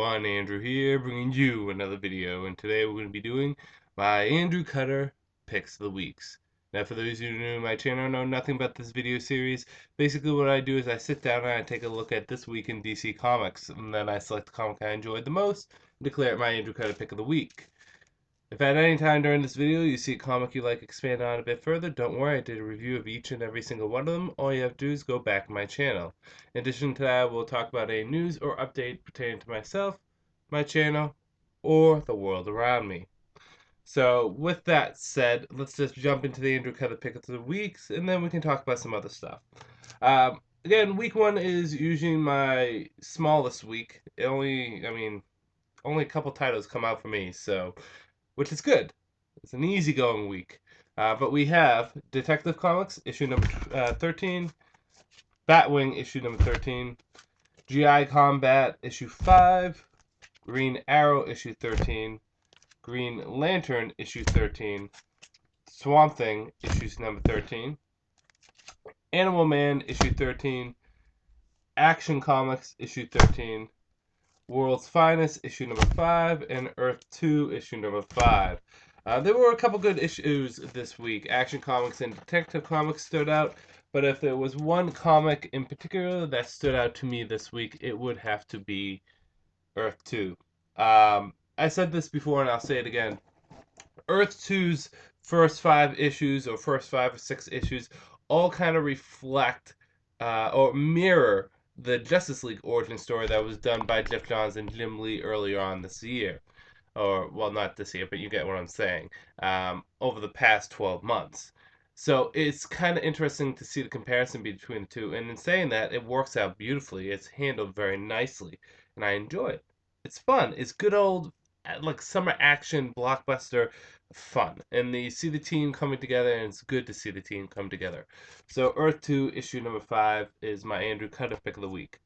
everyone, Andrew here, bringing you another video, and today we're going to be doing my Andrew Cutter Picks of the Weeks. Now, for those of you new to my channel know nothing about this video series, basically what I do is I sit down and I take a look at this week in DC Comics, and then I select the comic I enjoyed the most, and declare it my Andrew Cutter Pick of the Week. If at any time during this video you see a comic you like expand on a bit further, don't worry, I did a review of each and every single one of them. All you have to do is go back to my channel. In addition to that, we'll talk about a news or update pertaining to myself, my channel, or the world around me. So with that said, let's just jump into the Andrew Cutter Pick of the Weeks, and then we can talk about some other stuff. Again, week one is usually my smallest week. Only a couple titles come out for me, so which is good. It's an easygoing week. But we have Detective Comics, issue number 13, Batwing, issue number 13, GI Combat, issue 5, Green Arrow, issue 13, Green Lantern, issue 13, Swamp Thing, issue number 13, Animal Man, issue 13, Action Comics, issue 13, World's Finest, issue number 5, and Earth 2, issue number 5. There were a couple good issues this week. Action Comics and Detective Comics stood out, but if there was one comic in particular that stood out to me this week, it would have to be Earth 2. I said this before and I'll say it again. Earth 2's first 5 issues, or first 5 or 6 issues, all kind of reflect or mirror the Justice League origin story that was done by Jeff Johns and Jim Lee earlier on this year. Or, well, not this year, but you get what I'm saying. Over the past 12 months. So it's kind of interesting to see the comparison between the two. And in saying that, it works out beautifully. It's handled very nicely. And I enjoy it. It's fun. It's good old, like, summer action blockbuster fun. And you see the team coming together, and it's good to see the team come together. So Earth 2, issue number 5, is my Andrew Cutter Pick of the Week.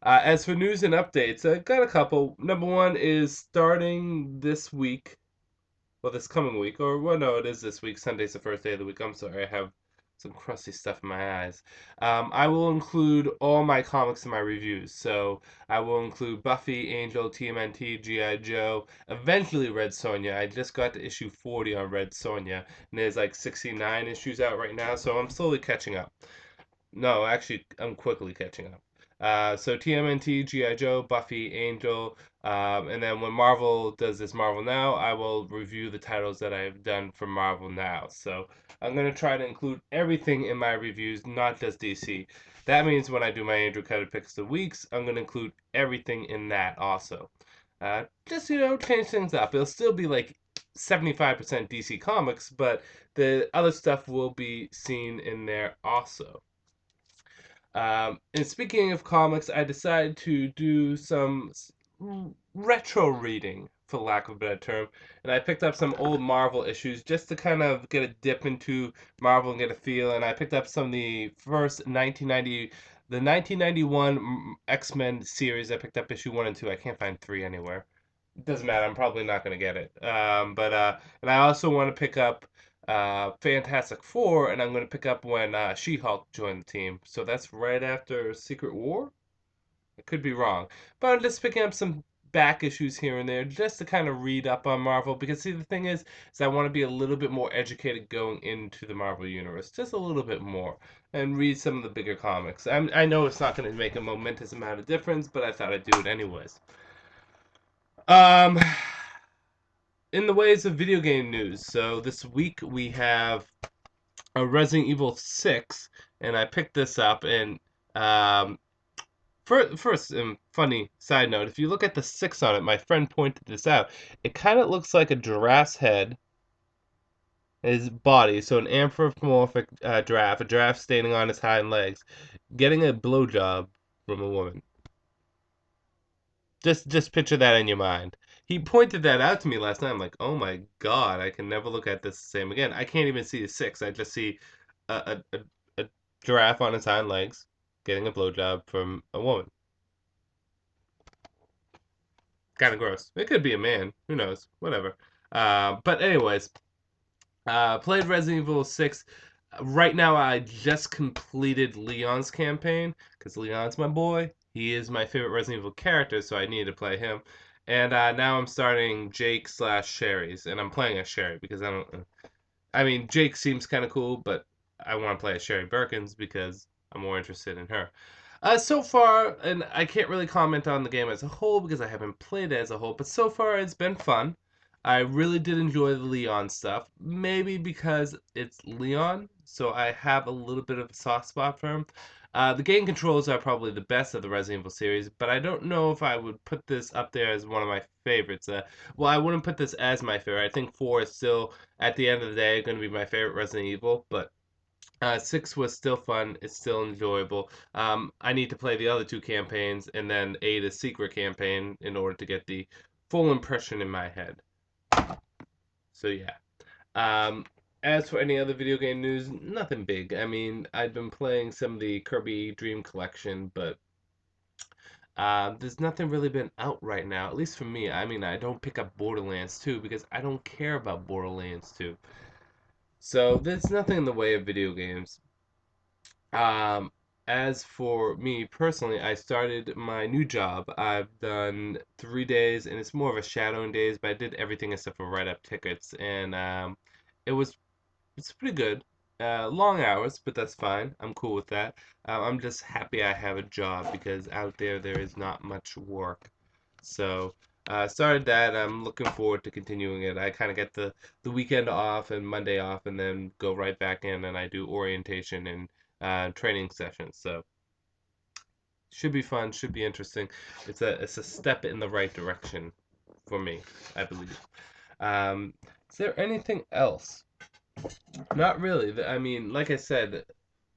As for news and updates, I got a couple. Number one is starting this week, well, this coming week, or, well, no, it is this week. Sunday's the first day of the week. I'm sorry, I have some crusty stuff in my eyes. I will include all my comics in my reviews. So I will include Buffy, Angel, TMNT, G.I. Joe, eventually Red Sonja. I just got to issue 40 on Red Sonja, and there's like 69 issues out right now, so I'm slowly catching up. No, actually, I'm quickly catching up. So TMNT, G.I. Joe, Buffy, Angel, and then when Marvel does this Marvel Now, I will review the titles that I've done for Marvel Now. So I'm going to try to include everything in my reviews, not just DC. That means when I do my Andrew Cutter Picks of the Weeks, I'm going to include everything in that also. Just, change things up. It'll still be like 75% DC Comics, but the other stuff will be seen in there also. And speaking of comics, I decided to do some retro reading, for lack of a better term, and I picked up some old Marvel issues just to kind of get a dip into Marvel and get a feel. And I picked up some of the first 1991 X-Men series. I picked up issue 1 and 2. I can't find 3 anywhere. It doesn't matter. I'm probably not going to get it. And I also want to pick up Fantastic Four, and I'm going to pick up when She-Hulk joined the team. So that's right after Secret War? I could be wrong. But I'm just picking up some back issues here and there just to kind of read up on Marvel. Because, see, the thing is I want to be a little bit more educated going into the Marvel Universe. Just a little bit more. And read some of the bigger comics. I know it's not going to make a momentous amount of difference, but I thought I'd do it anyways. In the ways of video game news, so this week we have a Resident Evil 6, and I picked this up, and first, funny side note, if you look at the 6 on it, my friend pointed this out, it kind of looks like a giraffe's head, his body, so an anthropomorphic giraffe, a giraffe standing on his hind legs, getting a blowjob from a woman. Just picture that in your mind. He pointed that out to me last night. I'm like, oh my god, I can never look at this the same again. I can't even see the 6. I just see a giraffe on its hind legs getting a blowjob from a woman. Kind of gross. It could be a man. Who knows? Whatever. But anyways, played Resident Evil 6. Right now, I just completed Leon's campaign, because Leon's my boy. He is my favorite Resident Evil character, so I needed to play him. And now I'm starting Jake slash Sherry's, and I'm playing as Sherry because I don't. I mean, Jake seems kind of cool, but I want to play as Sherry Birkins because I'm more interested in her. So far, and I can't really comment on the game as a whole because I haven't played it as a whole, but so far it's been fun. I really did enjoy the Leon stuff, maybe because it's Leon, so I have a little bit of a soft spot for him. The game controls are probably the best of the Resident Evil series, but I don't know if I would put this up there as one of my favorites. Well, I wouldn't put this as my favorite. I think 4 is still, at the end of the day, going to be my favorite Resident Evil, but 6 was still fun. It's still enjoyable. I need to play the other two campaigns and then the secret campaign in order to get the full impression in my head. So yeah. Um, as for any other video game news, nothing big. I mean, I've been playing some of the Kirby Dream Collection, but there's nothing really been out right now, at least for me. I mean, I don't pick up Borderlands 2 because I don't care about Borderlands 2. So there's nothing in the way of video games. Um, as for me personally, I started my new job. I've done 3 days, and it's more of a shadowing days, but I did everything except for write up tickets, and it was it's pretty good. Long hours, but that's fine. I'm cool with that. I'm just happy I have a job because out there is not much work. So started that. I'm looking forward to continuing it. I kind of get the weekend off and Monday off, and then go right back in and I do orientation and training sessions. So should be fun. Should be interesting. It's a step in the right direction for me, I believe. Um, is there anything else? Not really. I mean, like I said,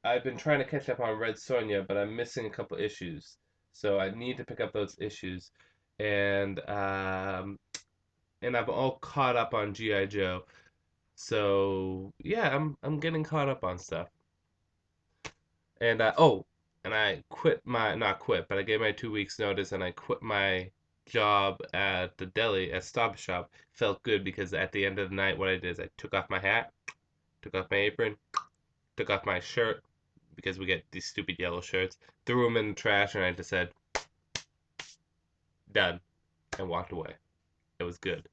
I've been trying to catch up on Red Sonja, but I'm missing a couple issues. So I need to pick up those issues. And and I'm all caught up on G.I. Joe. So yeah, I'm getting caught up on stuff. And and I quit my not quit, but I gave my 2 weeks notice and I quit my job at the deli at Stop Shop. Felt good because at the end of the night what I did is I took off my hat, took off my apron, took off my shirt because we get these stupid yellow shirts, threw them in the trash, and I just said, done, and walked away. It was good.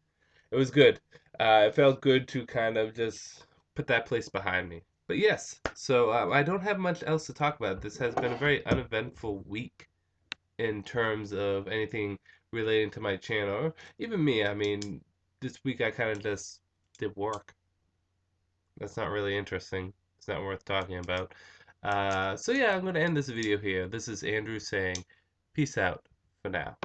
It was good. It felt good to kind of just put that place behind me. But yes, so I don't have much else to talk about. This has been a very uneventful week in terms of anything relating to my channel, or even me. I mean, this week I kind of just did work. That's not really interesting. It's not worth talking about. So yeah, I'm going to end this video here. This is Andrew saying peace out for now.